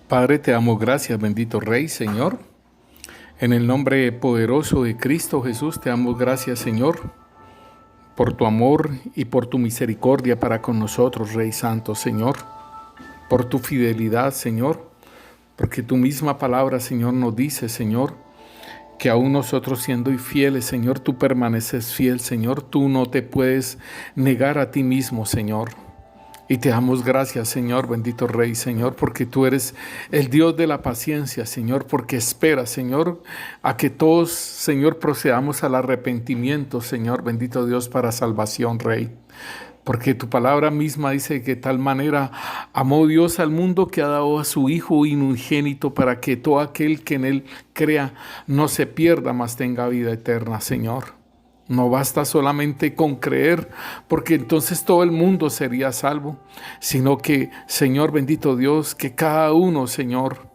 Padre, te damos gracias, bendito Rey, Señor. En el nombre poderoso de Cristo Jesús, te damos gracias, Señor, por tu amor y por tu misericordia para con nosotros, Rey Santo, Señor. Por tu fidelidad, Señor, porque tu misma palabra, Señor, nos dice, Señor, que aún nosotros siendo infieles, Señor, tú permaneces fiel, Señor. Tú no te puedes negar a ti mismo, Señor. Y te damos gracias, Señor, bendito Rey, Señor, porque tú eres el Dios de la paciencia, Señor, porque esperas, Señor, a que todos, Señor, procedamos al arrepentimiento, Señor, bendito Dios, para salvación, Rey. Porque tu palabra misma dice que de tal manera amó Dios al mundo que ha dado a su Hijo unigénito para que todo aquel que en él crea no se pierda, mas tenga vida eterna, Señor. No basta solamente con creer, porque entonces todo el mundo sería salvo, sino que, Señor bendito Dios, que cada uno, Señor,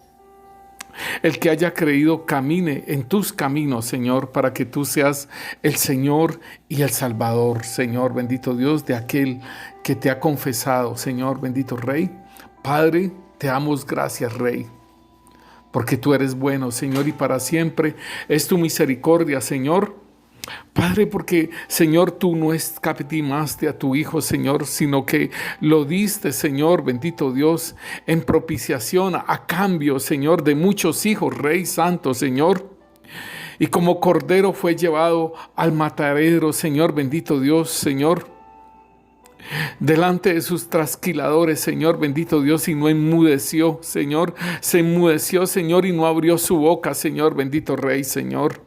el que haya creído camine en tus caminos, Señor, para que tú seas el Señor y el Salvador, Señor bendito Dios, de aquel que te ha confesado, Señor bendito Rey. Padre, te damos gracias, Rey, porque tú eres bueno, Señor, y para siempre es tu misericordia, Señor. Padre, porque, Señor, tú no escatimaste a tu Hijo, Señor, sino que lo diste, Señor, bendito Dios, en propiciación a cambio, Señor, de muchos hijos, Rey Santo, Señor. Y como cordero fue llevado al matadero, Señor, bendito Dios, Señor, delante de sus trasquiladores, Señor, bendito Dios, y no enmudeció, Señor, se enmudeció, Señor, y no abrió su boca, Señor, bendito Rey, Señor.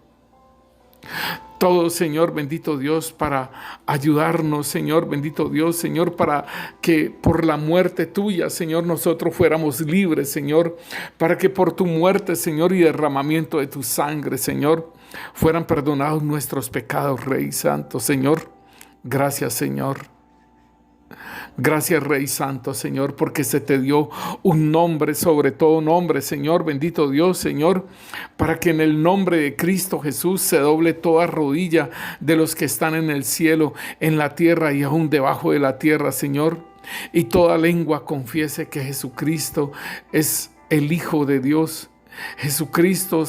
Todo, Señor, bendito Dios, para ayudarnos, Señor, bendito Dios, Señor, para que por la muerte tuya, Señor, nosotros fuéramos libres, Señor, para que por tu muerte, Señor, y derramamiento de tu sangre, Señor, fueran perdonados nuestros pecados, Rey Santo, Señor. Gracias, Señor. Gracias, Rey Santo, Señor, porque se te dio un nombre sobre todo nombre, Señor, bendito Dios, Señor, para que en el nombre de Cristo Jesús se doble toda rodilla de los que están en el cielo, en la tierra y aún debajo de la tierra, Señor, y toda lengua confiese que Jesucristo es el Hijo de Dios. Jesucristo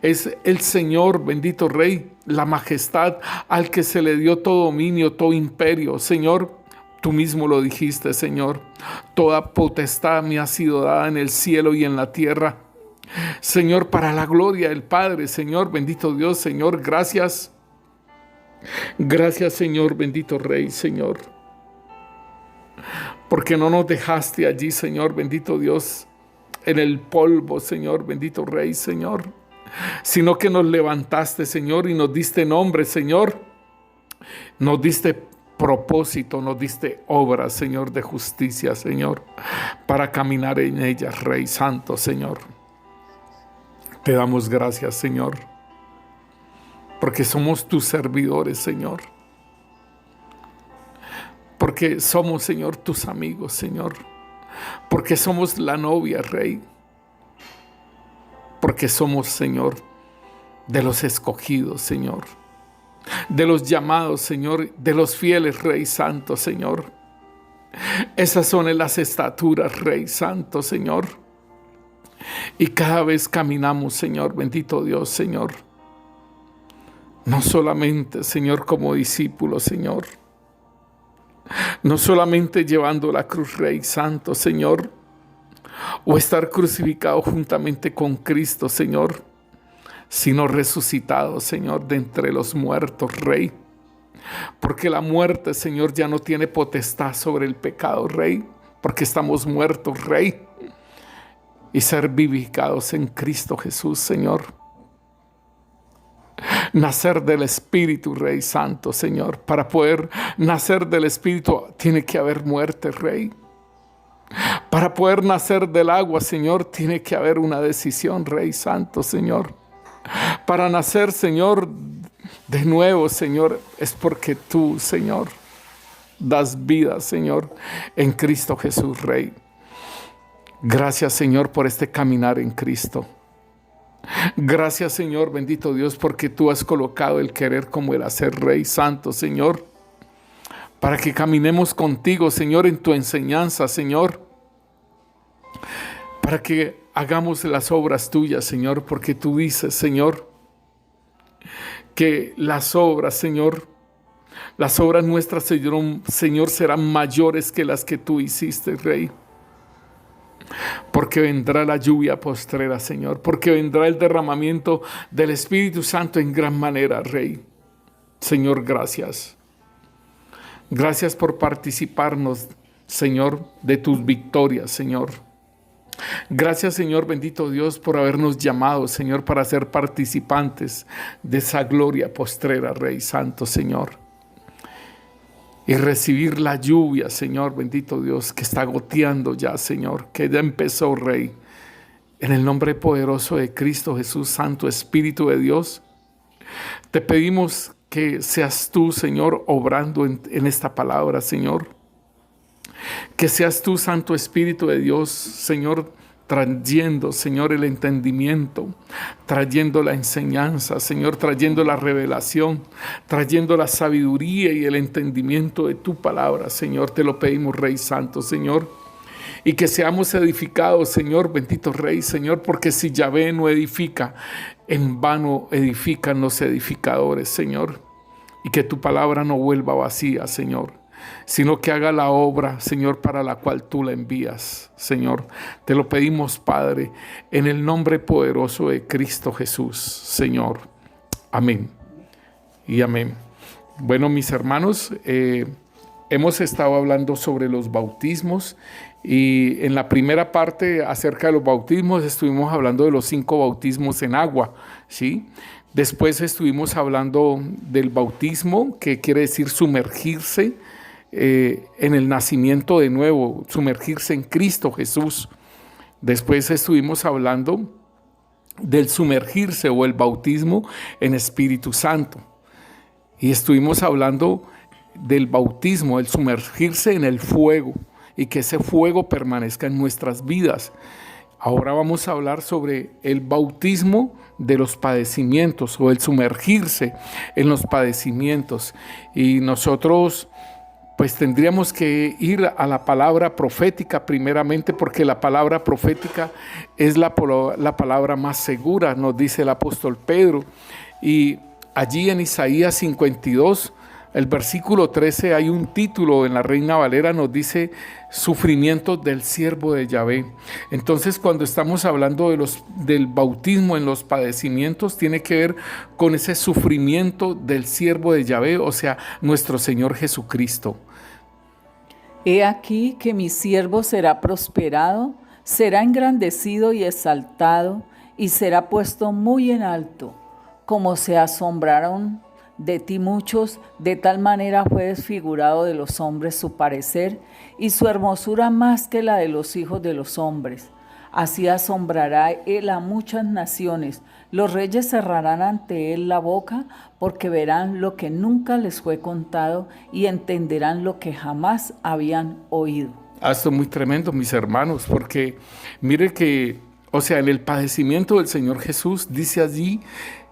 es el Señor, bendito Rey, la majestad al que se le dio todo dominio, todo imperio, Señor. Tú mismo lo dijiste, Señor. Toda potestad me ha sido dada en el cielo y en la tierra. Señor, para la gloria del Padre, Señor, bendito Dios, Señor, gracias. Gracias, Señor, bendito Rey, Señor. Porque no nos dejaste allí, Señor, bendito Dios, en el polvo, Señor, bendito Rey, Señor. Sino que nos levantaste, Señor, y nos diste nombre, Señor. Nos diste propósito, nos diste obras, Señor, de justicia, Señor, para caminar en ellas, Rey Santo, Señor. Te damos gracias, Señor, porque somos tus servidores, Señor. Porque somos, Señor, tus amigos, Señor. Porque somos la novia, Rey. Porque somos, Señor, de los escogidos, Señor. De los llamados, Señor, de los fieles, Rey Santo, Señor. Esas son las estaturas, Rey Santo, Señor. Y cada vez caminamos, Señor, bendito Dios, Señor. No solamente, Señor, como discípulos, Señor. No solamente llevando la cruz, Rey Santo, Señor. O estar crucificado juntamente con Cristo, Señor, sino resucitado, Señor, de entre los muertos, Rey. Porque la muerte, Señor, ya no tiene potestad sobre el pecado, Rey. Porque estamos muertos, Rey. Y ser vivificados en Cristo Jesús, Señor. Nacer del Espíritu, Rey Santo, Señor. Para poder nacer del Espíritu tiene que haber muerte, Rey. Para poder nacer del agua, Señor, tiene que haber una decisión, Rey Santo, Señor. Para nacer, Señor, de nuevo, Señor, es porque tú, Señor, das vida, Señor, en Cristo Jesús, Rey. Gracias, Señor, por este caminar en Cristo. Gracias, Señor, bendito Dios, porque tú has colocado el querer como el hacer, Rey Santo, Señor. Para que caminemos contigo, Señor, en tu enseñanza, Señor. para que hagamos las obras tuyas, Señor, porque tú dices, Señor, que las obras, Señor, las obras nuestras, Señor, serán mayores que las que tú hiciste, Rey. Porque vendrá la lluvia postrera, Señor, porque vendrá el derramamiento del Espíritu Santo en gran manera, Rey. Señor, gracias. Gracias por participarnos, Señor, de tus victorias, Señor. Gracias, Señor, bendito Dios, por habernos llamado, Señor, para ser participantes de esa gloria postrera, Rey Santo, Señor. Y recibir la lluvia, Señor, bendito Dios, que está goteando ya, Señor, que ya empezó, Rey. En el nombre poderoso de Cristo Jesús, Santo Espíritu de Dios, te pedimos que seas tú, Señor, obrando en esta palabra, Señor. Que seas tú, Santo Espíritu de Dios, Señor, trayendo, Señor, el entendimiento, trayendo la enseñanza, Señor, trayendo la revelación, trayendo la sabiduría y el entendimiento de tu palabra, Señor. Te lo pedimos, Rey Santo, Señor. Y que seamos edificados, Señor, bendito Rey, Señor, porque si Yahvé no edifica, en vano edifican los edificadores, Señor. Y que tu palabra no vuelva vacía, Señor, sino que haga la obra, Señor, para la cual tú la envías, Señor. Te lo pedimos, Padre, en el nombre poderoso de Cristo Jesús, Señor. Amén y amén. Bueno, mis hermanos, hemos estado hablando sobre los bautismos y en la primera parte acerca de los bautismos estuvimos hablando de los 5 bautismos en agua, ¿sí? Después estuvimos hablando del bautismo, que quiere decir sumergirse en el nacimiento de nuevo, sumergirse en Cristo Jesús. Después estuvimos hablando del sumergirse o el bautismo en Espíritu Santo. Y estuvimos hablando del bautismo, el sumergirse en el fuego y que ese fuego permanezca en nuestras vidas. Ahora vamos a hablar sobre el bautismo de los padecimientos o el sumergirse en los padecimientos. Y nosotros pues tendríamos que ir a la palabra profética primeramente, porque la palabra profética es la palabra más segura, nos dice el apóstol Pedro. Y allí en Isaías 52, el versículo 13, hay un título en la Reina Valera, nos dice sufrimientos del siervo de Yahvé. Entonces, cuando estamos hablando del bautismo en los padecimientos, tiene que ver con ese sufrimiento del siervo de Yahvé, o sea, nuestro Señor Jesucristo. He aquí que mi siervo será prosperado, será engrandecido y exaltado, y será puesto muy en alto. Como se asombraron de ti muchos, de tal manera fue desfigurado de los hombres su parecer, y su hermosura más que la de los hijos de los hombres. Así asombrará él a muchas naciones. Los reyes cerrarán ante él la boca, porque verán lo que nunca les fue contado y entenderán lo que jamás habían oído. Esto es muy tremendo, mis hermanos, porque mire que, o sea, en el padecimiento del Señor Jesús dice allí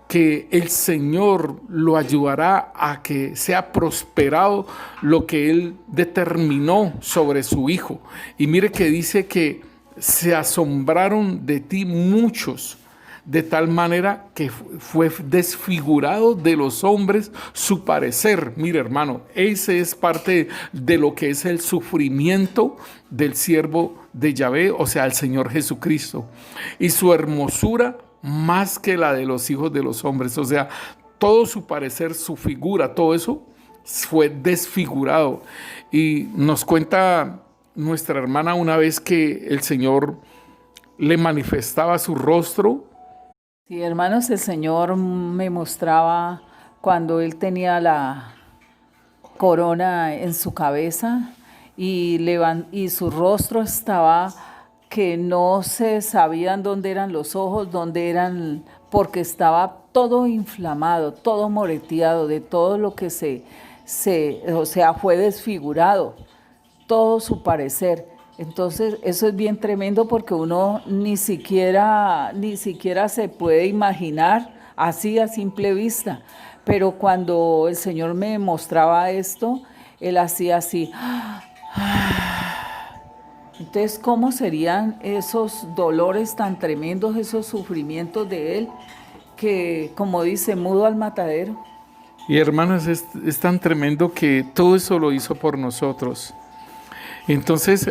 que el Señor lo ayudará a que sea prosperado lo que Él determinó sobre su Hijo. Y mire que dice que se asombraron de ti muchos, de tal manera que fue desfigurado de los hombres su parecer. Mire, hermano, ese es parte de lo que es el sufrimiento del siervo de Yahvé, o sea, el Señor Jesucristo. Y su hermosura más que la de los hijos de los hombres, o sea, todo su parecer, su figura, todo eso fue desfigurado. Y nos cuenta nuestra hermana una vez que el Señor le manifestaba su rostro. Sí, hermanos, el Señor me mostraba cuando Él tenía la corona en su cabeza y su rostro estaba que no se sabían dónde eran los ojos, dónde eran, porque estaba todo inflamado, todo moreteado, de todo lo que fue desfigurado, todo su parecer. Entonces, eso es bien tremendo porque uno ni siquiera se puede imaginar así a simple vista. Pero cuando el Señor me mostraba esto, Él hacía así. Entonces, ¿cómo serían esos dolores tan tremendos, esos sufrimientos de Él, que, como dice, mudo al matadero? Y hermanas, es tan tremendo que todo eso lo hizo por nosotros. Entonces,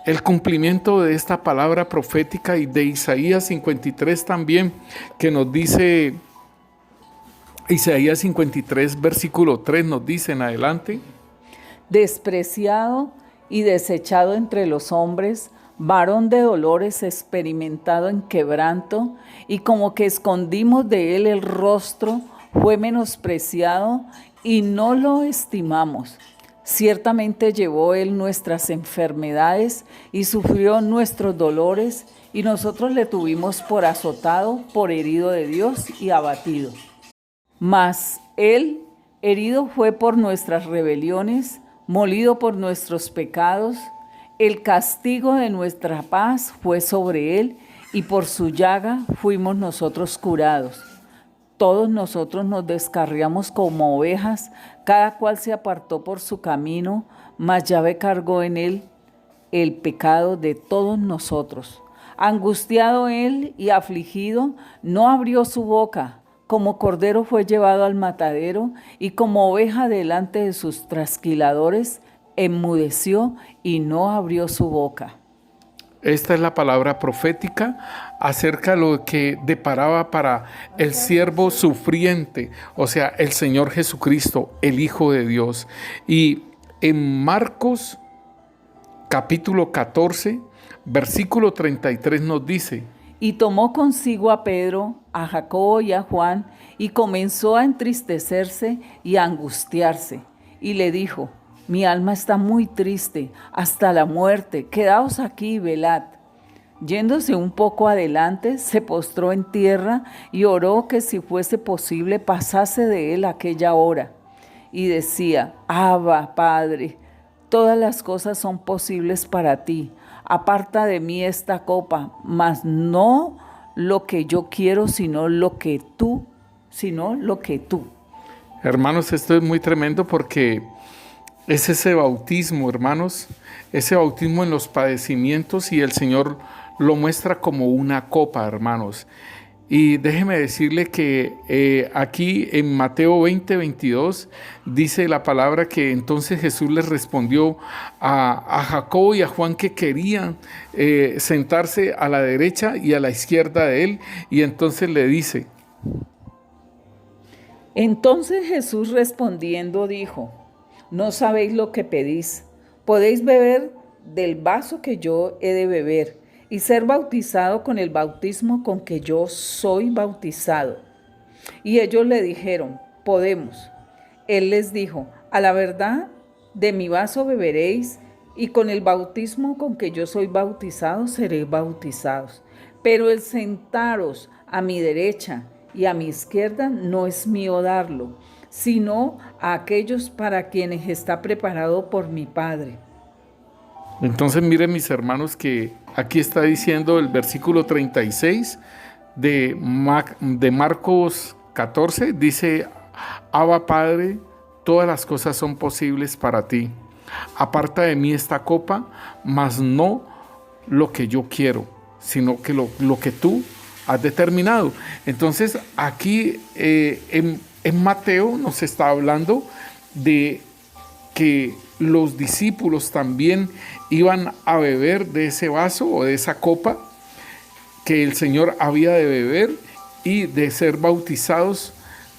el cumplimiento de esta palabra profética y de Isaías 53 también, que nos dice, Isaías 53, versículo 3, nos dice en adelante: despreciado y desechado entre los hombres, varón de dolores, experimentado en quebranto, y como que escondimos de él el rostro, fue menospreciado y no lo estimamos. Ciertamente llevó él nuestras enfermedades y sufrió nuestros dolores, y nosotros le tuvimos por azotado, por herido de Dios y abatido. Mas él herido fue por nuestras rebeliones, molido por nuestros pecados. El castigo de nuestra paz fue sobre él, y por su llaga fuimos nosotros curados. Todos nosotros nos descarriamos como ovejas, cada cual se apartó por su camino, mas Yahvé cargó en él el pecado de todos nosotros. Angustiado él y afligido, no abrió su boca. Como cordero fue llevado al matadero, y como oveja delante de sus trasquiladores, enmudeció y no abrió su boca. Esta es la palabra profética acerca de lo que deparaba para el siervo sufriente, o sea, el Señor Jesucristo, el Hijo de Dios. Y en Marcos capítulo 14, versículo 33 nos dice: y tomó consigo a Pedro, a Jacobo y a Juan, y comenzó a entristecerse y a angustiarse. Y le dijo: mi alma está muy triste, hasta la muerte, quedaos aquí y velad. Yéndose un poco adelante, se postró en tierra y oró que si fuese posible pasase de él aquella hora. Y decía: Abba, Padre, todas las cosas son posibles para ti. Aparta de mí esta copa, mas no lo que yo quiero, sino lo que tú. Hermanos, esto es muy tremendo porque es ese bautismo, hermanos, ese bautismo en los padecimientos, y el Señor lo muestra como una copa, hermanos. Y déjeme decirle que aquí en Mateo 20, 22 dice la palabra que entonces Jesús les respondió a Jacobo y a Juan que querían sentarse a la derecha y a la izquierda de él, y entonces le dice: entonces Jesús respondiendo dijo: no sabéis lo que pedís. Podéis beber del vaso que yo he de beber y ser bautizado con el bautismo con que yo soy bautizado. Y ellos le dijeron: podemos. Él les dijo: a la verdad, de mi vaso beberéis, y con el bautismo con que yo soy bautizado seréis bautizados. Pero el sentaros a mi derecha y a mi izquierda no es mío darlo, sino a aquellos para quienes está preparado por mi Padre. Entonces miren, mis hermanos, que aquí está diciendo el versículo 36 de Marcos 14, dice: Abba, Padre, todas las cosas son posibles para ti. Aparta de mí esta copa, mas no lo que yo quiero, sino que lo que tú has determinado. Entonces aquí en Mateo nos está hablando de que los discípulos también iban a beber de ese vaso o de esa copa que el Señor había de beber, y de ser bautizados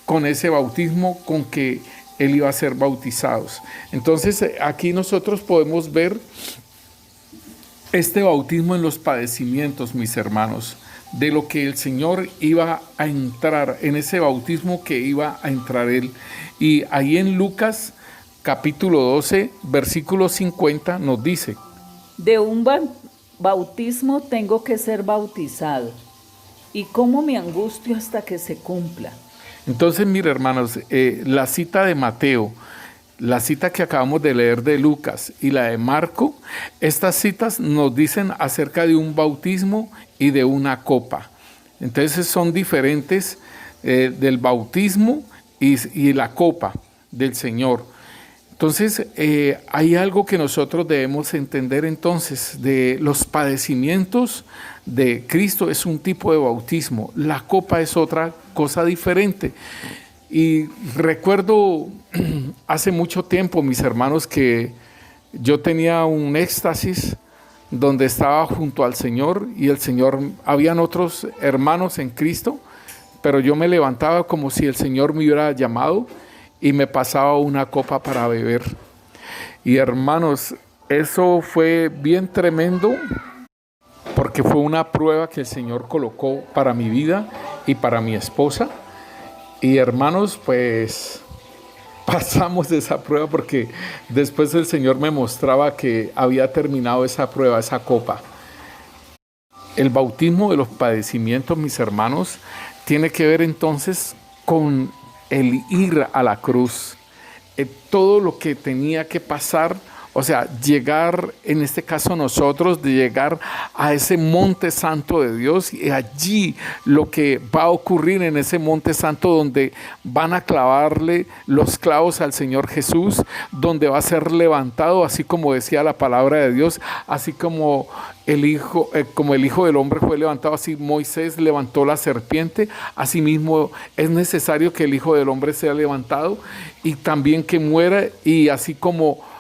con ese bautismo con que Él iba a ser bautizados. Entonces aquí nosotros podemos ver este bautismo en los padecimientos, mis hermanos, de lo que el Señor iba a entrar, en ese bautismo que iba a entrar Él. Y ahí en Lucas capítulo 12, versículo 50 nos dice: de un bautismo tengo que ser bautizado, y cómo me angustio hasta que se cumpla. Entonces, mire, hermanos, la cita de Mateo, la cita que acabamos de leer de Lucas y la de Marco, estas citas nos dicen acerca de un bautismo y de una copa. Entonces son diferentes del bautismo y la copa del Señor. Entonces, hay algo que nosotros debemos entender entonces de los padecimientos de Cristo. Es un tipo de bautismo. La copa es otra cosa diferente. Y recuerdo hace mucho tiempo, mis hermanos, que yo tenía un éxtasis donde estaba junto al Señor y el Señor, habían otros hermanos en Cristo, pero yo me levantaba como si el Señor me hubiera llamado y me pasaba una copa para beber. Y hermanos, eso fue bien tremendo porque fue una prueba que el Señor colocó para mi vida y para mi esposa. Y hermanos, pues pasamos de esa prueba porque después el Señor me mostraba que había terminado esa prueba, esa copa. El bautismo de los padecimientos, mis hermanos, tiene que ver entonces con el ir a la cruz. Todo lo que tenía que pasar, o sea, llegar, en este caso nosotros, de llegar a ese monte santo de Dios, y allí lo que va a ocurrir en ese monte santo, donde van a clavarle los clavos al Señor Jesús, donde va a ser levantado, así como decía la palabra de Dios, así como el Hijo del Hombre fue levantado, así Moisés levantó la serpiente, asimismo es necesario que el Hijo del Hombre sea levantado y también que muera, y así como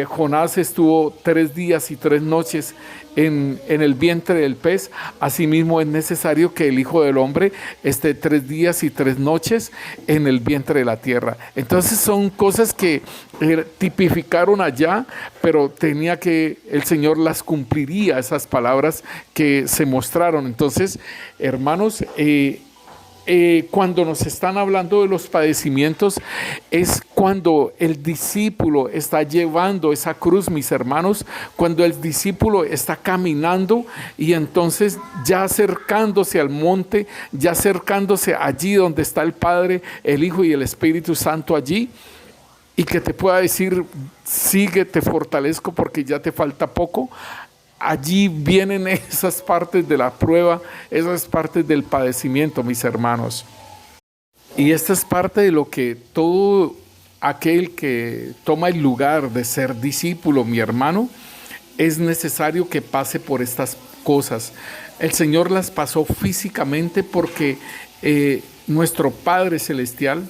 Jonás estuvo 3 días y 3 noches en el vientre del pez, asimismo es necesario que el Hijo del Hombre esté 3 días y 3 noches en el vientre de la tierra. Entonces son cosas que tipificaron allá, pero el Señor las cumpliría, esas palabras que se mostraron. Entonces, hermanos, cuando nos están hablando de los padecimientos, es cuando el discípulo está llevando esa cruz, mis hermanos, cuando el discípulo está caminando y entonces ya acercándose al monte, ya acercándose allí donde está el Padre, el Hijo y el Espíritu Santo allí, y que te pueda decir, sigue, te fortalezco porque ya te falta poco. Allí vienen esas partes de la prueba, esas partes del padecimiento, mis hermanos. Y esta es parte de lo que todo aquel que toma el lugar de ser discípulo, mi hermano, es necesario que pase por estas cosas. El Señor las pasó físicamente porque nuestro Padre Celestial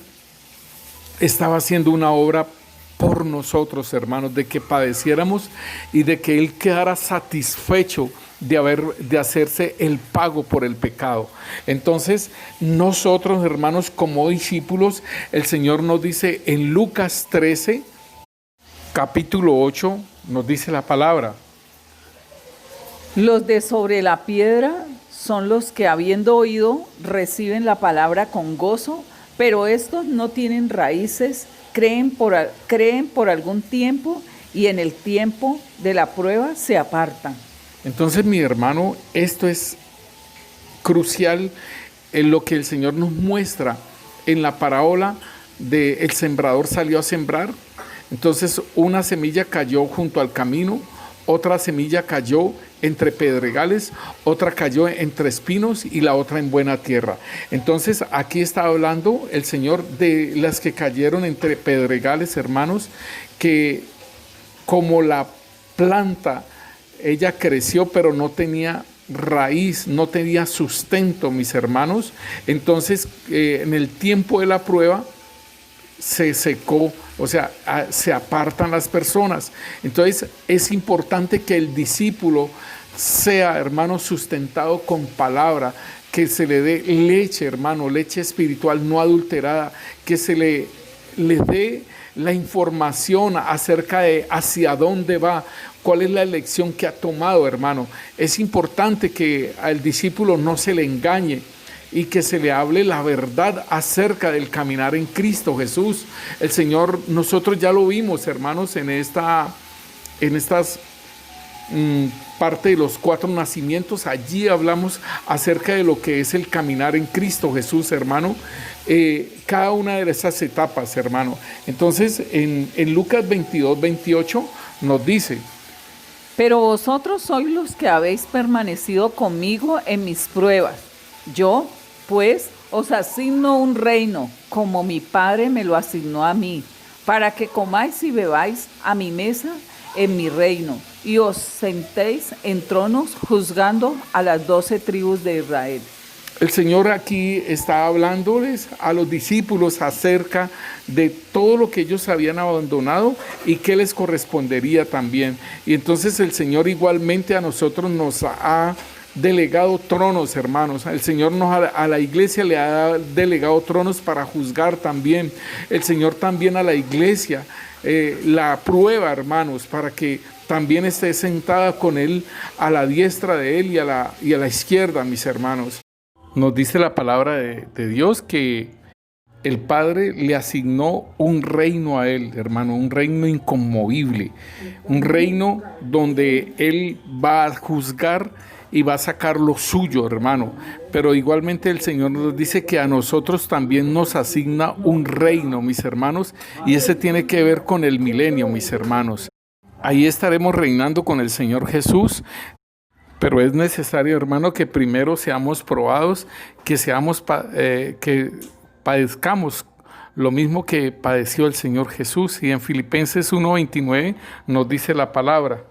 estaba haciendo una obra por nosotros, hermanos, de que padeciéramos y de que Él quedara satisfecho de hacerse el pago por el pecado. Entonces, nosotros, hermanos, como discípulos, el Señor nos dice en Lucas 13, capítulo 8, nos dice la palabra: Los de sobre la piedra son los que, habiendo oído, reciben la palabra con gozo, pero estos no tienen raíces, creen por algún tiempo y en el tiempo de la prueba se apartan. Entonces, mi hermano, esto es crucial en lo que el Señor nos muestra en la parábola de el sembrador salió a sembrar. Entonces, una semilla cayó junto al camino, otra semilla cayó entre pedregales, otra cayó entre espinos y la otra en buena tierra. Entonces aquí está hablando el Señor de las que cayeron entre pedregales, hermanos, que como la planta, ella creció pero no tenía raíz, no tenía sustento, mis hermanos. Entonces en el tiempo de la prueba se secó, o sea, se apartan las personas. Entonces es importante que el discípulo sea, hermano, sustentado con palabra, que se le dé leche, hermano, leche espiritual no adulterada, que se le dé la información acerca de hacia dónde va, cuál es la elección que ha tomado, hermano. Es importante que al discípulo no se le engañe y que se le hable la verdad acerca del caminar en Cristo Jesús. El Señor, nosotros ya lo vimos, hermanos, en estas parte de los 4 nacimientos. Allí hablamos acerca de lo que es el caminar en Cristo Jesús, hermano. Cada una de esas etapas, hermano. Entonces, en Lucas 22, 28 nos dice: Pero vosotros sois los que habéis permanecido conmigo en mis pruebas. Yo, pues, os asigno un reino, como mi Padre me lo asignó a mí, para que comáis y bebáis a mi mesa en mi reino, y os sentéis en tronos juzgando a las 12 tribus de Israel. El Señor aquí está hablándoles a los discípulos acerca de todo lo que ellos habían abandonado y qué les correspondería también. Y entonces el Señor igualmente a nosotros nos ha delegado tronos, hermanos. El Señor a la iglesia le ha delegado tronos para juzgar también. El Señor también a la iglesia la prueba, hermanos, para que también esté sentada con Él a la diestra de Él y a la izquierda, mis hermanos. Nos dice la palabra de Dios que el Padre le asignó un reino a Él, hermano, un reino inconmovible, un reino donde Él va a juzgar y va a sacar lo suyo, hermano. Pero igualmente el Señor nos dice que a nosotros también nos asigna un reino, mis hermanos, y ese tiene que ver con el milenio, mis hermanos. Ahí estaremos reinando con el Señor Jesús. Pero es necesario, hermano, que primero seamos probados, que padezcamos lo mismo que padeció el Señor Jesús. Y en Filipenses 1:29 nos dice la palabra: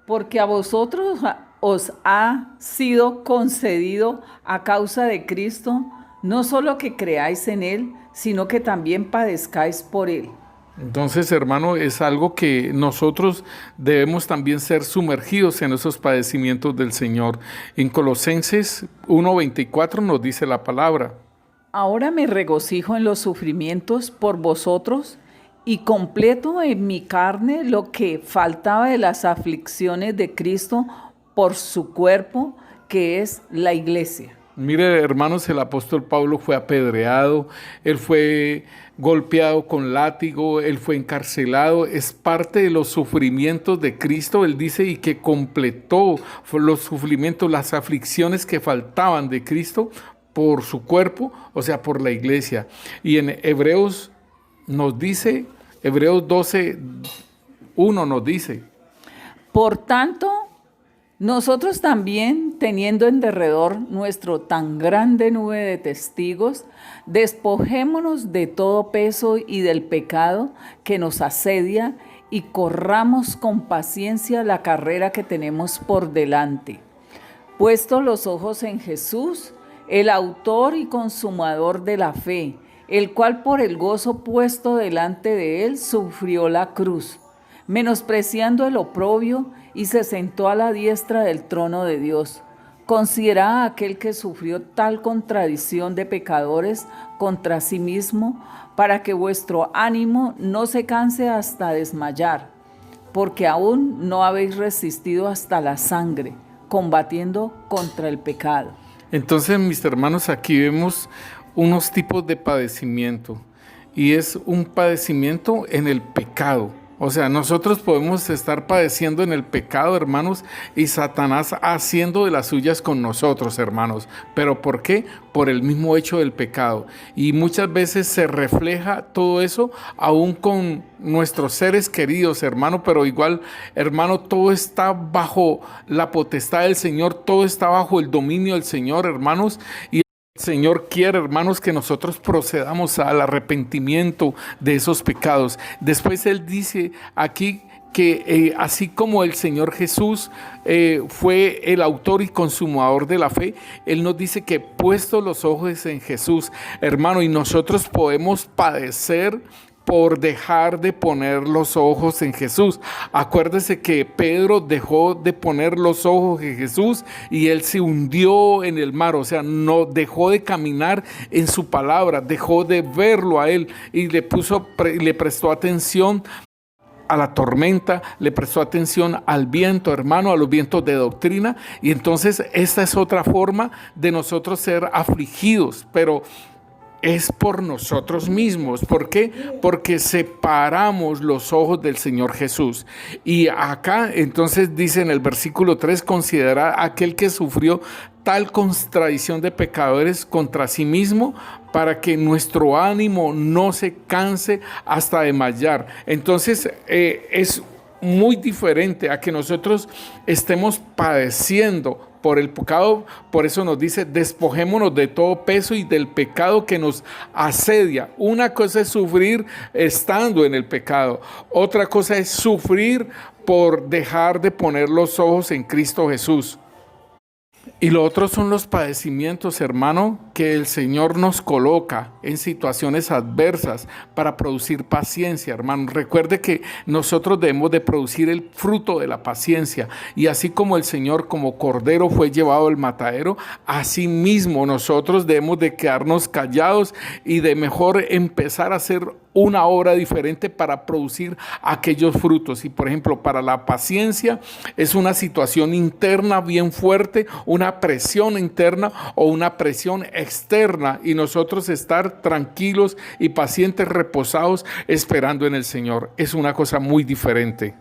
porque a vosotros os ha sido concedido a causa de Cristo, no solo que creáis en Él, sino que también padezcáis por Él. Entonces, hermano, es algo que nosotros debemos también ser sumergidos en esos padecimientos del Señor. En Colosenses 1:24 nos dice la palabra: ahora me regocijo en los sufrimientos por vosotros y completo en mi carne lo que faltaba de las aflicciones de Cristo por su cuerpo, que es la iglesia. Mire, hermanos, el apóstol Pablo fue apedreado, él fue golpeado con látigo, él fue encarcelado, es parte de los sufrimientos de Cristo, él dice, y que completó los sufrimientos, las aflicciones que faltaban de Cristo por su cuerpo, o sea, por la iglesia. Y en Hebreos nos dice, Hebreos 12:1 nos dice: por tanto, nosotros también, teniendo en derredor nuestro tan grande nube de testigos, despojémonos de todo peso y del pecado que nos asedia y corramos con paciencia la carrera que tenemos por delante. Puestos los ojos en Jesús, el autor y consumador de la fe, el cual por el gozo puesto delante de él sufrió la cruz, menospreciando el oprobio, y se sentó a la diestra del trono de Dios. Considerad a aquel que sufrió tal contradicción de pecadores contra sí mismo, para que vuestro ánimo no se canse hasta desmayar, porque aún no habéis resistido hasta la sangre, combatiendo contra el pecado. Entonces, mis hermanos, aquí vemos unos tipos de padecimiento, y es un padecimiento en el pecado. O sea, nosotros podemos estar padeciendo en el pecado, hermanos, y Satanás haciendo de las suyas con nosotros, hermanos. ¿Pero por qué? Por el mismo hecho del pecado. Y muchas veces se refleja todo eso aún con nuestros seres queridos, hermano. Pero igual, hermano, todo está bajo la potestad del Señor, todo está bajo el dominio del Señor, hermanos. Y el Señor quiere, hermanos, que nosotros procedamos al arrepentimiento de esos pecados. Después Él dice aquí que así como el Señor Jesús fue el autor y consumador de la fe, Él nos dice que puesto los ojos en Jesús, hermano, y nosotros podemos padecer por dejar de poner los ojos en Jesús. Acuérdese que Pedro dejó de poner los ojos en Jesús y él se hundió en el mar, o sea, no dejó de caminar en su palabra, dejó de verlo a él y le prestó atención a la tormenta, le prestó atención al viento, hermano, a los vientos de doctrina. Y entonces esta es otra forma de nosotros ser afligidos, pero es por nosotros mismos. ¿Por qué? Porque separamos los ojos del Señor Jesús. Y acá entonces dice en el versículo 3, considera aquel que sufrió tal contradicción de pecadores contra sí mismo, para que nuestro ánimo no se canse hasta desmayar. Entonces es muy diferente a que nosotros estemos padeciendo por el pecado. Por eso nos dice, despojémonos de todo peso y del pecado que nos asedia. Una cosa es sufrir estando en el pecado. Otra cosa es sufrir por dejar de poner los ojos en Cristo Jesús. Y lo otro son los padecimientos, hermano, que el Señor nos coloca en situaciones adversas para producir paciencia, hermano. Recuerde que nosotros debemos de producir el fruto de la paciencia. Y así como el Señor como cordero fue llevado al matadero, así mismo nosotros debemos de quedarnos callados y de mejor empezar a hacer una obra diferente para producir aquellos frutos. Y por ejemplo, para la paciencia es una situación interna bien fuerte, una presión interna o una presión externa, y nosotros estar tranquilos y pacientes, reposados, esperando en el Señor. Es una cosa muy diferente.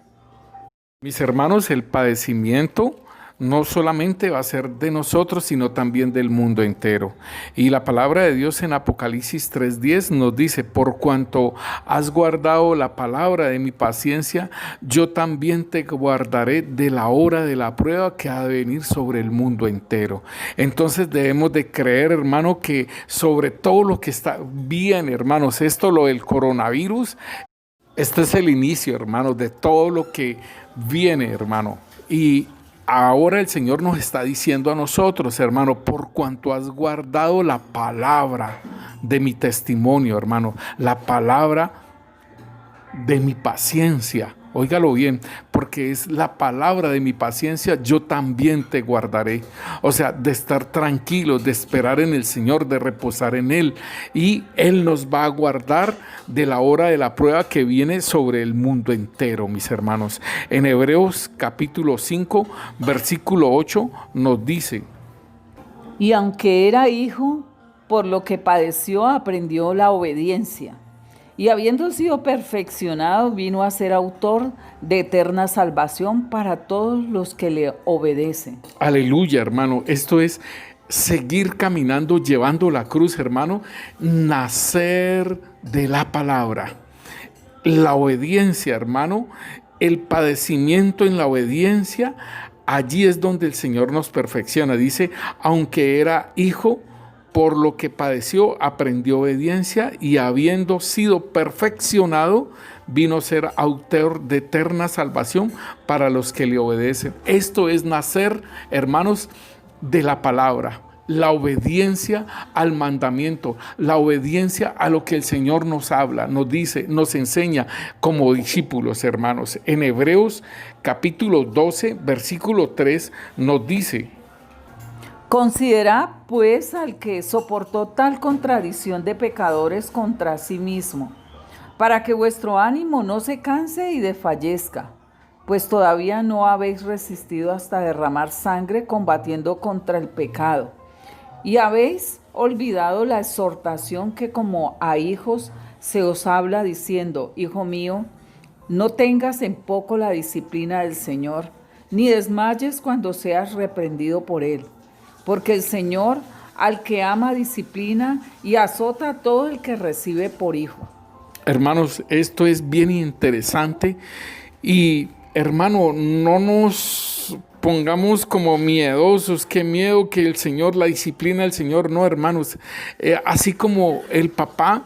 Mis hermanos, el padecimiento no solamente va a ser de nosotros, sino también del mundo entero. Y la palabra de Dios en Apocalipsis 3:10 nos dice, por cuanto has guardado la palabra de mi paciencia, yo también te guardaré de la hora de la prueba que ha de venir sobre el mundo entero. Entonces debemos de creer, hermano, que sobre todo lo que está bien, hermanos, esto lo del coronavirus, este es el inicio, hermanos, de todo lo que viene, hermano. Y ahora el Señor nos está diciendo a nosotros, hermano, por cuanto has guardado la palabra de mi testimonio, hermano, la palabra de mi paciencia. Óigalo bien, porque es la palabra de mi paciencia, yo también te guardaré. O sea, de estar tranquilos, de esperar en el Señor, de reposar en Él. Y Él nos va a guardar de la hora de la prueba que viene sobre el mundo entero, mis hermanos. En Hebreos capítulo 5, versículo 8 nos dice: Y aunque era hijo, por lo que padeció aprendió la obediencia. Y habiendo sido perfeccionado, vino a ser autor de eterna salvación para todos los que le obedecen. Aleluya, hermano. Esto es seguir caminando, llevando la cruz, hermano. Nacer de la palabra. La obediencia, hermano. El padecimiento en la obediencia. Allí es donde el Señor nos perfecciona. Dice, aunque era hijo, por lo que padeció, aprendió obediencia, y habiendo sido perfeccionado, vino a ser autor de eterna salvación para los que le obedecen. Esto es nacer, hermanos, de la palabra, la obediencia al mandamiento, la obediencia a lo que el Señor nos habla, nos dice, nos enseña como discípulos, hermanos. En Hebreos capítulo 12, versículo 3 nos dice: Considerad, pues, al que soportó tal contradicción de pecadores contra sí mismo, para que vuestro ánimo no se canse y desfallezca, pues todavía no habéis resistido hasta derramar sangre combatiendo contra el pecado. Y habéis olvidado la exhortación que como a hijos se os habla diciendo: Hijo mío, no tengas en poco la disciplina del Señor, ni desmayes cuando seas reprendido por Él. Porque el Señor al que ama disciplina y azota a todo el que recibe por hijo. Hermanos, esto es bien interesante y, hermano, no nos pongamos como miedosos, qué miedo que el Señor, la disciplina del Señor. No, hermanos, así como el papá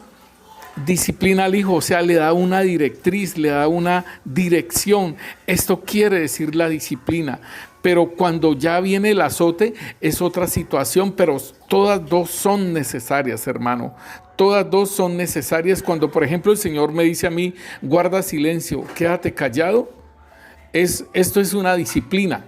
disciplina al hijo, o sea, le da una directriz, le da una dirección. Esto quiere decir la disciplina. Pero cuando ya viene el azote es otra situación, pero todas dos son necesarias, hermano. Todas dos son necesarias. Cuando, por ejemplo, el Señor me dice a mí, guarda silencio, quédate callado, esto es una disciplina.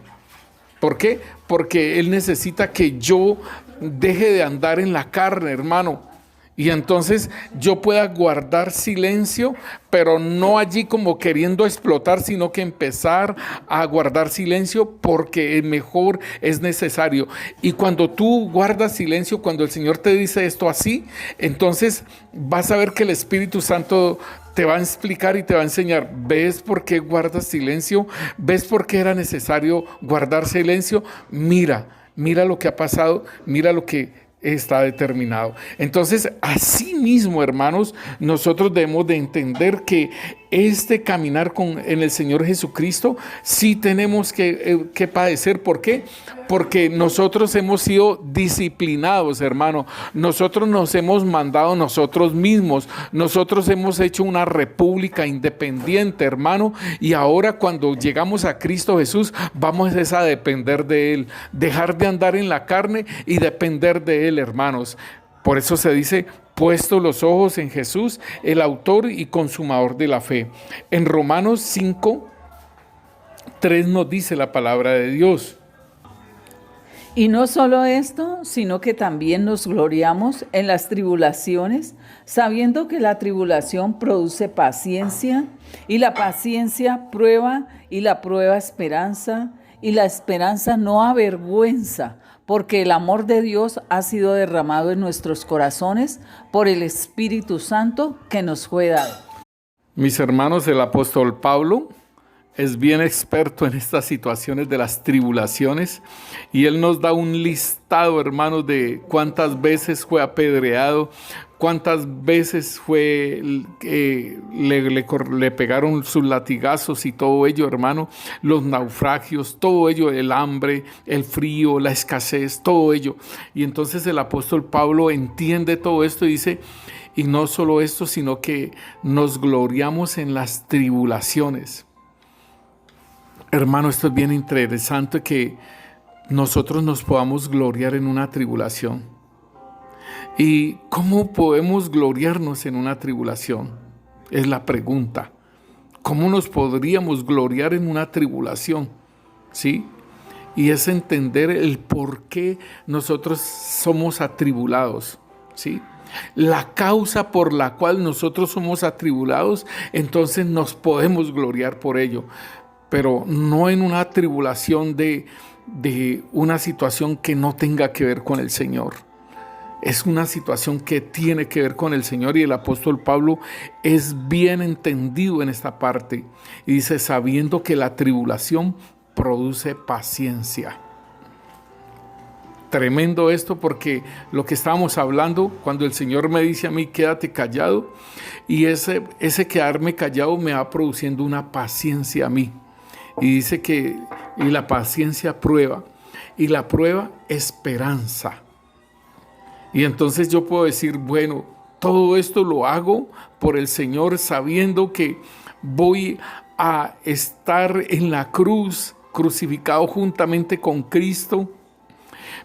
¿Por qué? Porque Él necesita que yo deje de andar en la carne, hermano. Y entonces yo pueda guardar silencio, pero no allí como queriendo explotar, sino que empezar a guardar silencio porque mejor es necesario. Y cuando tú guardas silencio, cuando el Señor te dice esto así, entonces vas a ver que el Espíritu Santo te va a explicar y te va a enseñar. ¿Ves por qué guardas silencio? ¿Ves por qué era necesario guardar silencio? Mira lo que ha pasado, mira lo que está determinado. Entonces, así mismo, hermanos, nosotros debemos de entender que este caminar en el Señor Jesucristo, sí tenemos que padecer. ¿Por qué? Porque nosotros hemos sido disciplinados, hermano. Nosotros nos hemos mandado nosotros mismos. Nosotros hemos hecho una república independiente, hermano. Y ahora cuando llegamos a Cristo Jesús, vamos a depender de Él. Dejar de andar en la carne y depender de Él, hermanos. Por eso se dice, puesto los ojos en Jesús, el autor y consumador de la fe. En Romanos 5:3 nos dice la palabra de Dios. Y no solo esto, sino que también nos gloriamos en las tribulaciones, sabiendo que la tribulación produce paciencia, y la paciencia prueba, y la prueba esperanza, y la esperanza no avergüenza, porque el amor de Dios ha sido derramado en nuestros corazones por el Espíritu Santo que nos fue dado. Mis hermanos, el apóstol Pablo es bien experto en estas situaciones de las tribulaciones y él nos da un listado, hermanos, de cuántas veces fue apedreado, cuántas veces le pegaron sus latigazos y todo ello, hermano, los naufragios, todo ello, el hambre, el frío, la escasez, todo ello. Y entonces el apóstol Pablo entiende todo esto y dice, y no solo esto, sino que nos gloriamos en las tribulaciones. Hermano, esto es bien interesante que nosotros nos podamos gloriar en una tribulación. ¿Y cómo podemos gloriarnos en una tribulación? Es la pregunta. ¿Cómo nos podríamos gloriar en una tribulación? ¿Sí? Y es entender el por qué nosotros somos atribulados. ¿Sí? La causa por la cual nosotros somos atribulados, entonces nos podemos gloriar por ello. Pero no en una tribulación de una situación que no tenga que ver con el Señor. Es una situación que tiene que ver con el Señor y el apóstol Pablo es bien entendido en esta parte. Y dice, sabiendo que la tribulación produce paciencia. Tremendo esto porque lo que estábamos hablando, cuando el Señor me dice a mí, quédate callado, y ese quedarme callado me va produciendo una paciencia a mí. Y dice que y la paciencia prueba, y la prueba esperanza. Y entonces yo puedo decir, bueno, todo esto lo hago por el Señor, sabiendo que voy a estar en la cruz, crucificado juntamente con Cristo.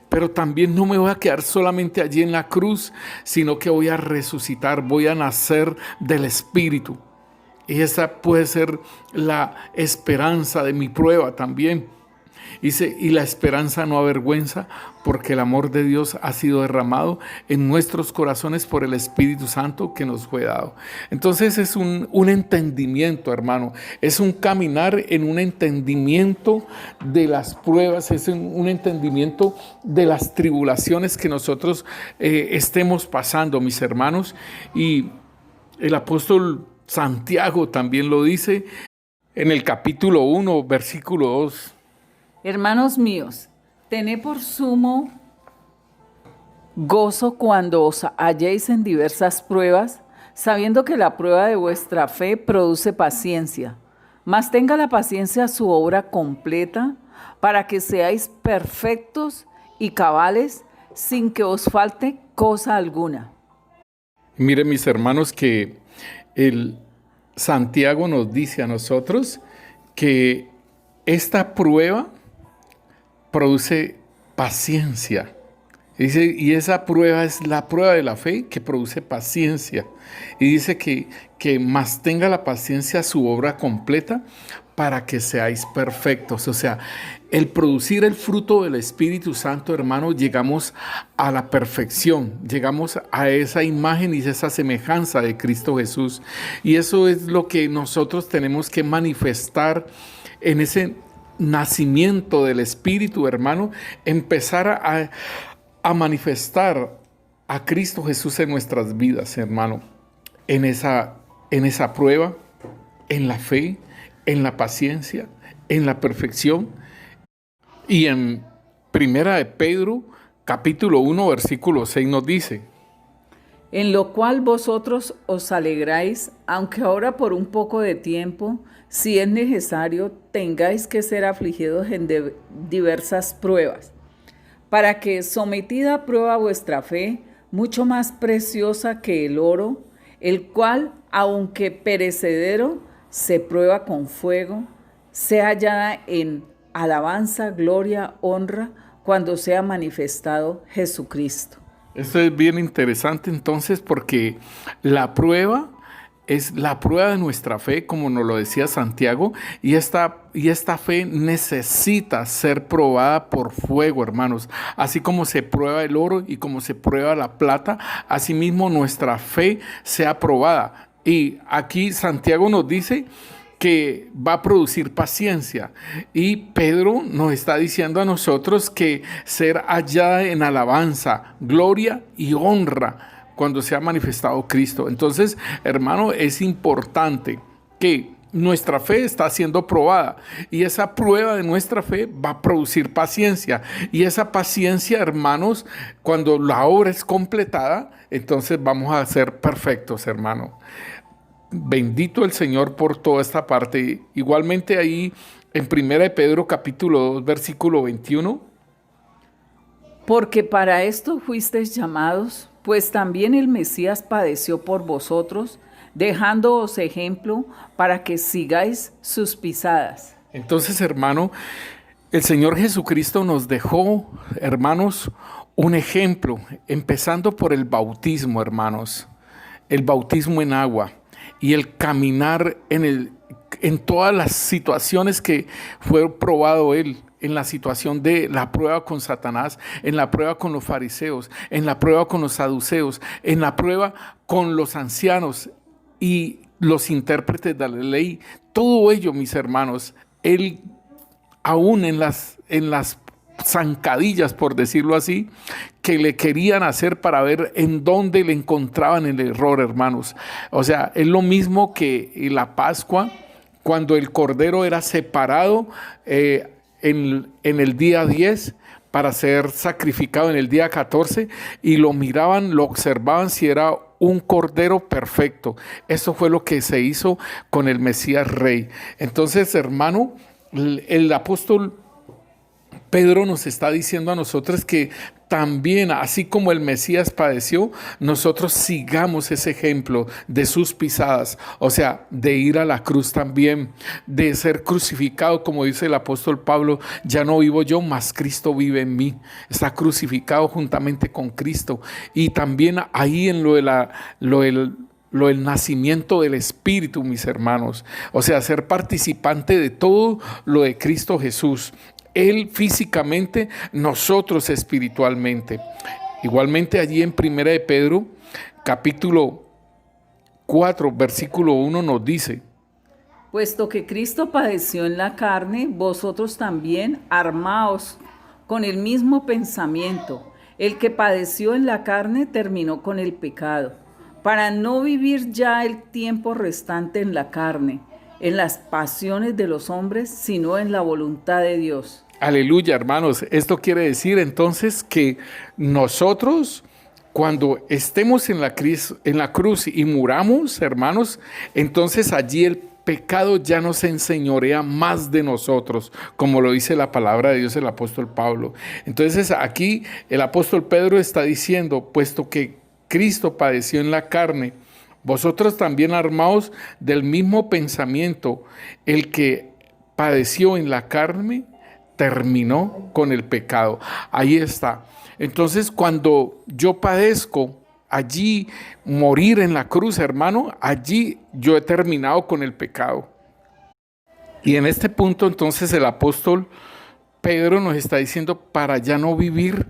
Pero también no me voy a quedar solamente allí en la cruz, sino que voy a resucitar, voy a nacer del Espíritu. Y esa puede ser la esperanza de mi prueba también. Dice, y la esperanza no avergüenza, porque el amor de Dios ha sido derramado en nuestros corazones por el Espíritu Santo que nos fue dado. Entonces es un entendimiento, hermano. Es un caminar en un entendimiento de las pruebas, es un entendimiento de las tribulaciones que nosotros estemos pasando, mis hermanos. Y el apóstol Santiago también lo dice en el capítulo 1, versículo 2. Hermanos míos, tened por sumo gozo cuando os halléis en diversas pruebas, sabiendo que la prueba de vuestra fe produce paciencia. Mas tenga la paciencia su obra completa, para que seáis perfectos y cabales, sin que os falte cosa alguna. Miren, mis hermanos, que el Santiago nos dice a nosotros que esta prueba produce paciencia. Dice, y esa prueba es la prueba de la fe que produce paciencia. Y dice que más tenga la paciencia su obra completa para que seáis perfectos. O sea, el producir el fruto del Espíritu Santo, hermano, llegamos a la perfección, llegamos a esa imagen y esa semejanza de Cristo Jesús. Y eso es lo que nosotros tenemos que manifestar en ese nacimiento del Espíritu, hermano, empezar a manifestar a Cristo Jesús en nuestras vidas, hermano, en esa prueba, en la fe, en la paciencia, en la perfección. Y en Primera de Pedro, capítulo 1, versículo 6 nos dice: en lo cual vosotros os alegráis, aunque ahora por un poco de tiempo, si es necesario, tengáis que ser afligidos en diversas pruebas, para que, sometida a prueba vuestra fe, mucho más preciosa que el oro, el cual, aunque perecedero, se prueba con fuego, sea hallada en alabanza, gloria, honra, cuando sea manifestado Jesucristo. Esto es bien interesante entonces porque la prueba es la prueba de nuestra fe, como nos lo decía Santiago, y esta fe necesita ser probada por fuego, hermanos. Así como se prueba el oro y como se prueba la plata, asimismo nuestra fe sea probada. Y aquí Santiago nos dice que va a producir paciencia. Y Pedro nos está diciendo a nosotros que ser hallada en alabanza, gloria y honra cuando se ha manifestado Cristo. Entonces, hermano, es importante que nuestra fe está siendo probada y esa prueba de nuestra fe va a producir paciencia. Y esa paciencia, hermanos, cuando la obra es completada, entonces vamos a ser perfectos, hermano. Bendito el Señor por toda esta parte. Igualmente ahí en 1 de Pedro capítulo 2 versículo 21. Porque para esto fuisteis llamados, pues también el Mesías padeció por vosotros, dejándoos ejemplo para que sigáis sus pisadas. Entonces, hermano, el Señor Jesucristo nos dejó, hermanos, un ejemplo, empezando por el bautismo, hermanos, el bautismo en agua. Y el caminar en todas las situaciones que fue probado él, en la situación de la prueba con Satanás, en la prueba con los fariseos, en la prueba con los saduceos, en la prueba con los ancianos y los intérpretes de la ley. Todo ello, mis hermanos, él aún en las zancadillas, por decirlo así, que le querían hacer para ver en dónde le encontraban el error, hermanos. O sea, es lo mismo que la Pascua, cuando el Cordero era separado en el día 10 para ser sacrificado en el día 14 y lo miraban, lo observaban si era un Cordero perfecto. Eso fue lo que se hizo con el Mesías Rey. Entonces, hermano, el apóstol Pedro nos está diciendo a nosotros que también, así como el Mesías padeció, nosotros sigamos ese ejemplo de sus pisadas, o sea, de ir a la cruz también, de ser crucificado, como dice el apóstol Pablo, ya no vivo yo, mas Cristo vive en mí. Está crucificado juntamente con Cristo. Y también ahí en lo del nacimiento del Espíritu, mis hermanos, o sea, ser participante de todo lo de Cristo Jesús. Él físicamente, nosotros espiritualmente. Igualmente allí en 1 de Pedro, capítulo 4, versículo 1 nos dice: puesto que Cristo padeció en la carne, vosotros también armaos con el mismo pensamiento. El que padeció en la carne terminó con el pecado, para no vivir ya el tiempo restante en la carne, en las pasiones de los hombres, sino en la voluntad de Dios. Aleluya, hermanos. Esto quiere decir entonces que nosotros, cuando estemos en la cruz y muramos, hermanos, entonces allí el pecado ya no se enseñorea más de nosotros, como lo dice la palabra de Dios el apóstol Pablo. Entonces aquí el apóstol Pedro está diciendo, puesto que Cristo padeció en la carne, vosotros también armaos del mismo pensamiento. El que padeció en la carne terminó con el pecado. Ahí está. Entonces, cuando yo padezco, allí morir en la cruz, hermano, allí yo he terminado con el pecado. Y en este punto, entonces, el apóstol Pedro nos está diciendo para ya no vivir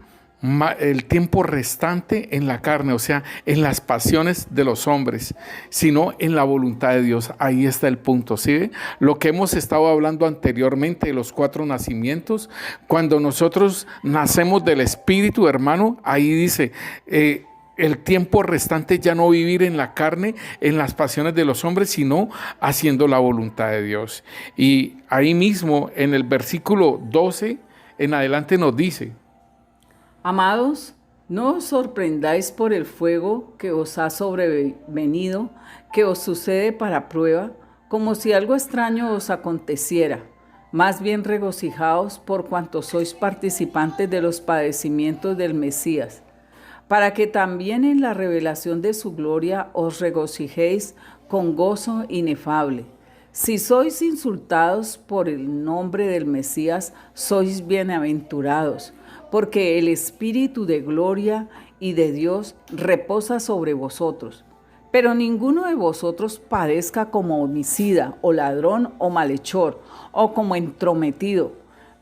el tiempo restante en la carne, o sea, en las pasiones de los hombres, sino en la voluntad de Dios. Ahí está el punto, ¿sí? Lo que hemos estado hablando anteriormente de los 4 nacimientos, cuando nosotros nacemos del Espíritu, hermano, ahí dice, el tiempo restante ya no vivir en la carne, en las pasiones de los hombres, sino haciendo la voluntad de Dios. Y ahí mismo, en el versículo 12 en adelante nos dice: amados, No os sorprendáis por el fuego que os ha sobrevenido, que os sucede para prueba, como si algo extraño os aconteciera. Más bien regocijaos por cuanto sois participantes de los padecimientos del Mesías, para que también en la revelación de su gloria os regocijéis con gozo inefable. Si sois insultados por el nombre del Mesías, sois bienaventurados, porque el Espíritu de gloria y de Dios reposa sobre vosotros. Pero ninguno de vosotros padezca como homicida, o ladrón, o malhechor, o como entrometido.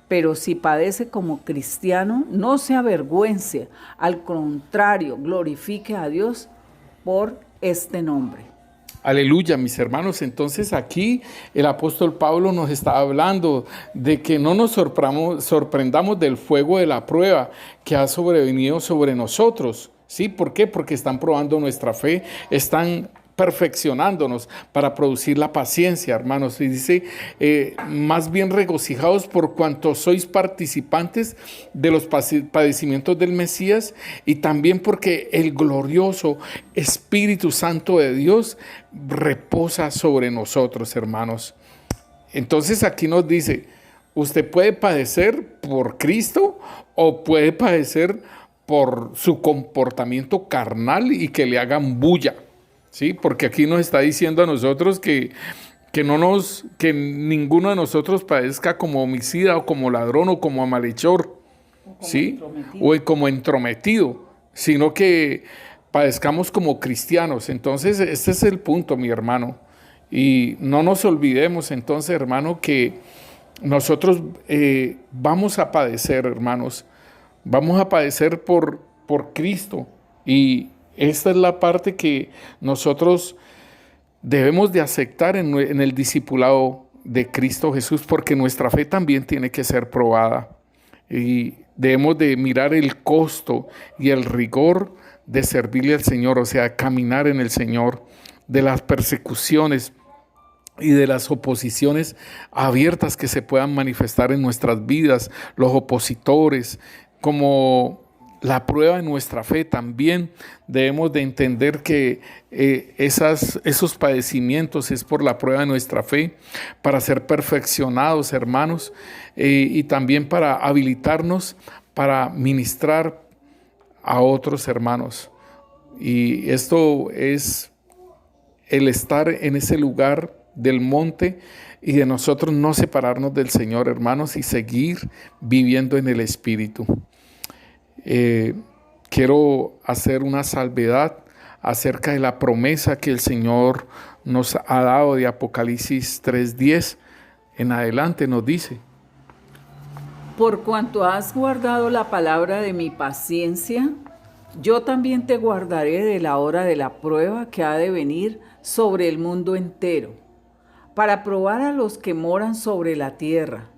Pero si padece como cristiano, no se avergüence, al contrario, glorifique a Dios por este nombre. Aleluya, mis hermanos. Entonces aquí el apóstol Pablo nos está hablando de que no nos sorprendamos del fuego de la prueba que ha sobrevenido sobre nosotros. ¿Sí? ¿Por qué? Porque están probando nuestra fe, están perfeccionándonos para producir la paciencia, hermanos. Y dice, más bien regocijaos por cuanto sois participantes de los padecimientos del Mesías, y también porque el glorioso Espíritu Santo de Dios reposa sobre nosotros, hermanos. Entonces aquí nos dice, usted puede padecer por Cristo o puede padecer por su comportamiento carnal y que le hagan bulla. ¿Sí? Porque aquí nos está diciendo a nosotros que ninguno de nosotros padezca como homicida o como ladrón o como malhechor, ¿sí? O como entrometido, sino que padezcamos como cristianos. Entonces, este es el punto, mi hermano. Y no nos olvidemos entonces, hermano, que nosotros vamos a padecer, hermanos. Vamos a padecer por Cristo, y esta es la parte que nosotros debemos de aceptar en el discipulado de Cristo Jesús, porque nuestra fe también tiene que ser probada y debemos de mirar el costo y el rigor de servirle al Señor, o sea, caminar en el Señor, de las persecuciones y de las oposiciones abiertas que se puedan manifestar en nuestras vidas, los opositores, como la prueba de nuestra fe. También debemos de entender que esos padecimientos es por la prueba de nuestra fe, para ser perfeccionados, hermanos, y también para habilitarnos para ministrar a otros hermanos. Y esto es el estar en ese lugar del monte y de nosotros no separarnos del Señor, hermanos, y seguir viviendo en el Espíritu. Quiero hacer una salvedad acerca de la promesa que el Señor nos ha dado de Apocalipsis 3:10 en adelante. Nos dice: Por cuanto has guardado la palabra de mi paciencia, yo también te guardaré de la hora de la prueba que ha de venir sobre el mundo entero, para probar a los que moran sobre la tierra.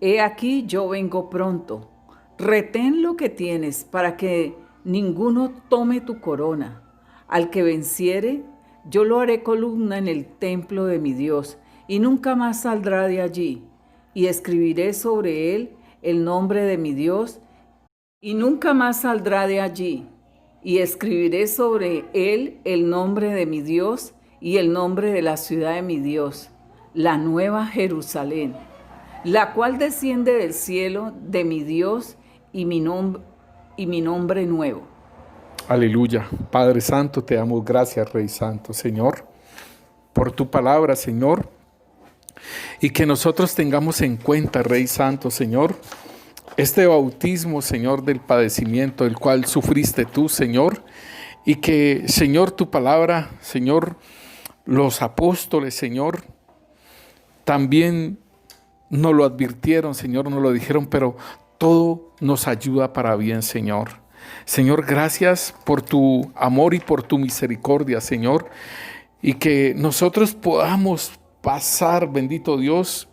He aquí yo vengo pronto. Retén lo que tienes para que ninguno tome tu corona. Al que venciere, yo lo haré columna en el templo de mi Dios, y nunca más saldrá de allí. Y escribiré sobre él el nombre de mi Dios, y nunca más saldrá de allí. Y escribiré sobre él el nombre de mi Dios y el nombre de la ciudad de mi Dios, la nueva Jerusalén, la cual desciende del cielo de mi Dios, y mi nombre nuevo. Aleluya. Padre Santo, te damos gracias, Rey Santo, Señor, por tu palabra, Señor, y que nosotros tengamos en cuenta, Rey Santo, Señor, este bautismo, Señor, del padecimiento, el cual sufriste tú, Señor, y que, Señor, tu palabra, Señor, los apóstoles, Señor, también nos lo advirtieron, Señor, nos lo dijeron, pero todo nos ayuda para bien, Señor. Señor, gracias por tu amor y por tu misericordia, Señor, y que nosotros podamos pasar, bendito Dios,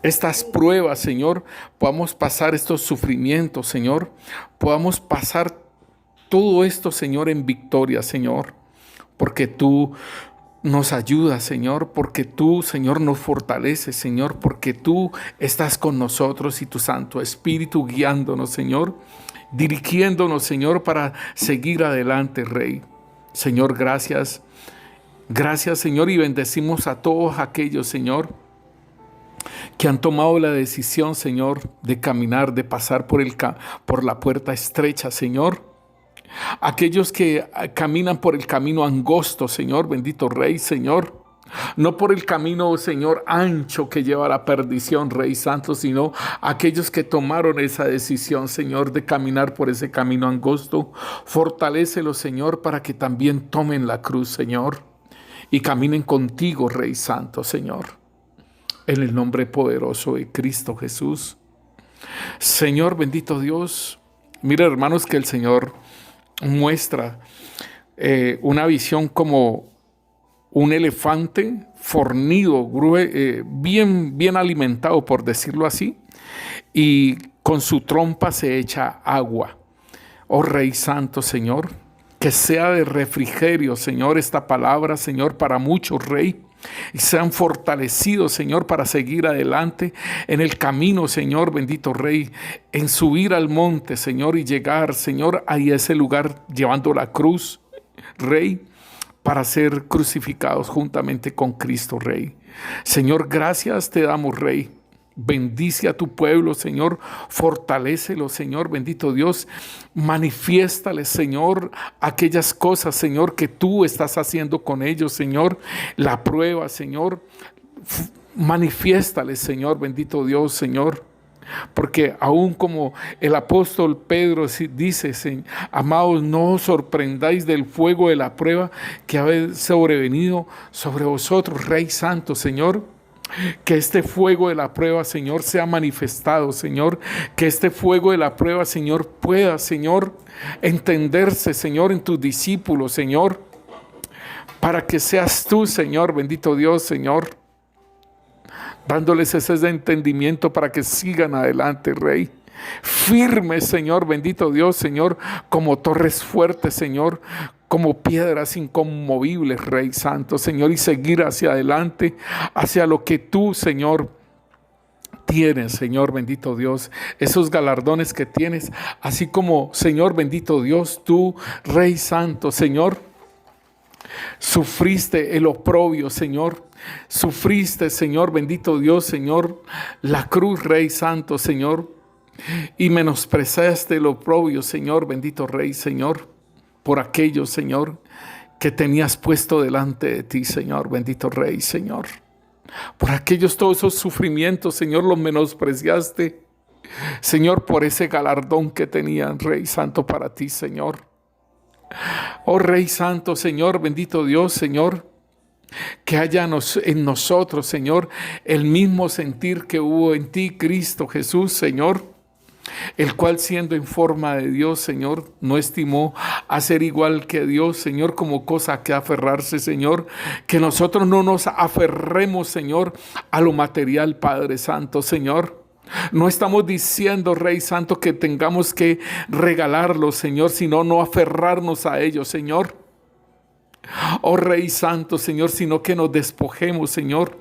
estas pruebas, Señor, podamos pasar estos sufrimientos, Señor, podamos pasar todo esto, Señor, en victoria, Señor, porque tú nos ayudas, Señor, porque tú, Señor, nos fortaleces, Señor, porque tú estás con nosotros y tu Santo Espíritu guiándonos, Señor, dirigiéndonos, Señor, para seguir adelante, Rey. Señor, gracias. Gracias, Señor, y bendecimos a todos aquellos, Señor, que han tomado la decisión, Señor, de caminar, de pasar por la puerta estrecha, Señor. Aquellos que caminan por el camino angosto, Señor, bendito Rey, Señor. No por el camino, Señor, ancho que lleva a la perdición, Rey Santo, sino aquellos que tomaron esa decisión, Señor, de caminar por ese camino angosto. Fortalécelos, Señor, para que también tomen la cruz, Señor, y caminen contigo, Rey Santo, Señor. En el nombre poderoso de Cristo Jesús. Señor, bendito Dios. Mira, hermanos, que el Señor muestra una visión como un elefante fornido, bien alimentado, por decirlo así, y con su trompa se echa agua. Oh Rey Santo, Señor, que sea de refrigerio, Señor, esta palabra, Señor, para muchos, Rey, y sean fortalecidos, Señor, para seguir adelante en el camino, Señor, bendito Rey, en subir al monte, Señor, y llegar, Señor, a ese lugar llevando la cruz, Rey, para ser crucificados juntamente con Cristo, Rey. Señor, gracias te damos, Rey. Bendice a tu pueblo, Señor. Fortalécelo, Señor, bendito Dios. Manifiéstale, Señor, aquellas cosas, Señor, que tú estás haciendo con ellos, Señor. La prueba, Señor. Manifiéstale, Señor, bendito Dios, Señor. Porque aún como el apóstol Pedro dice, amados, no os sorprendáis del fuego de la prueba que ha sobrevenido sobre vosotros, Rey Santo, Señor. Que este fuego de la prueba, Señor, sea manifestado, Señor. Que este fuego de la prueba, Señor, pueda, Señor, entenderse, Señor, en tus discípulos, Señor. Para que seas tú, Señor, bendito Dios, Señor, dándoles ese entendimiento para que sigan adelante, Rey. Firmes, Señor, bendito Dios, Señor, como torres fuertes, Señor, como piedras inconmovibles, Rey Santo, Señor, y seguir hacia adelante, hacia lo que tú, Señor, tienes, Señor, bendito Dios, esos galardones que tienes, así como, Señor, bendito Dios, tú, Rey Santo, Señor, sufriste el oprobio, Señor. Sufriste, Señor, bendito Dios, Señor, la cruz, Rey Santo, Señor. Y menospreciaste el oprobio, Señor, bendito Rey, Señor, por aquellos, Señor, que tenías puesto delante de ti, Señor, bendito Rey, Señor. Por aquellos, todos esos sufrimientos, Señor, los menospreciaste, Señor, por ese galardón que tenían, Rey Santo, para ti, Señor. Oh Rey Santo, Señor, bendito Dios, Señor, que haya en nosotros, Señor, el mismo sentir que hubo en ti, Cristo Jesús, Señor, el cual siendo en forma de Dios, Señor, no estimó a ser igual que Dios, Señor, como cosa que aferrarse, Señor, que nosotros no nos aferremos, Señor, a lo material, Padre Santo, Señor. No estamos diciendo, Rey Santo, que tengamos que regalarlo, Señor, sino no aferrarnos a ello, Señor. Oh Rey Santo, Señor, sino que nos despojemos, Señor,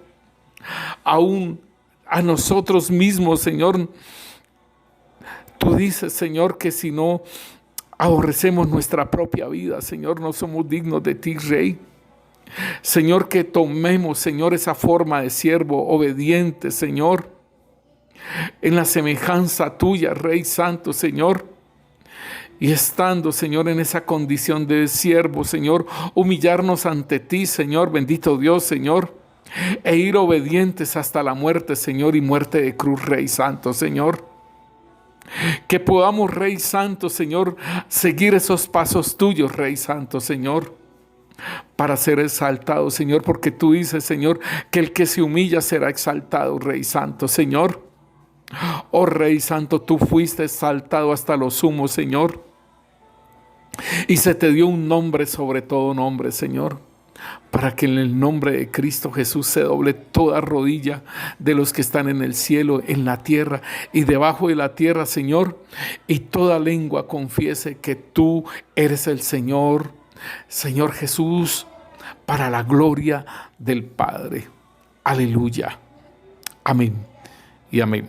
aún a nosotros mismos, Señor. Tú dices, Señor, que si no aborrecemos nuestra propia vida, Señor, no somos dignos de ti, Rey. Señor, que tomemos, Señor, esa forma de siervo obediente, Señor, en la semejanza tuya, Rey Santo, Señor. Y estando, Señor, en esa condición de siervo, Señor, humillarnos ante ti, Señor, bendito Dios, Señor, e ir obedientes hasta la muerte, Señor, y muerte de cruz, Rey Santo, Señor. Que podamos, Rey Santo, Señor, seguir esos pasos tuyos, Rey Santo, Señor, para ser exaltado, Señor, porque tú dices, Señor, que el que se humilla será exaltado, Rey Santo, Señor. Oh Rey Santo, tú fuiste exaltado hasta lo sumo, Señor, y se te dio un nombre sobre todo nombre, Señor, para que en el nombre de Cristo Jesús se doble toda rodilla de los que están en el cielo, en la tierra y debajo de la tierra, Señor, y toda lengua confiese que tú eres el Señor, Señor Jesús, para la gloria del Padre. Aleluya. Amén y amén.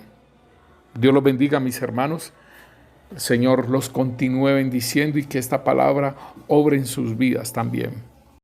Dios los bendiga, mis hermanos. el Señor los continúe bendiciendo y que esta palabra obre en sus vidas también.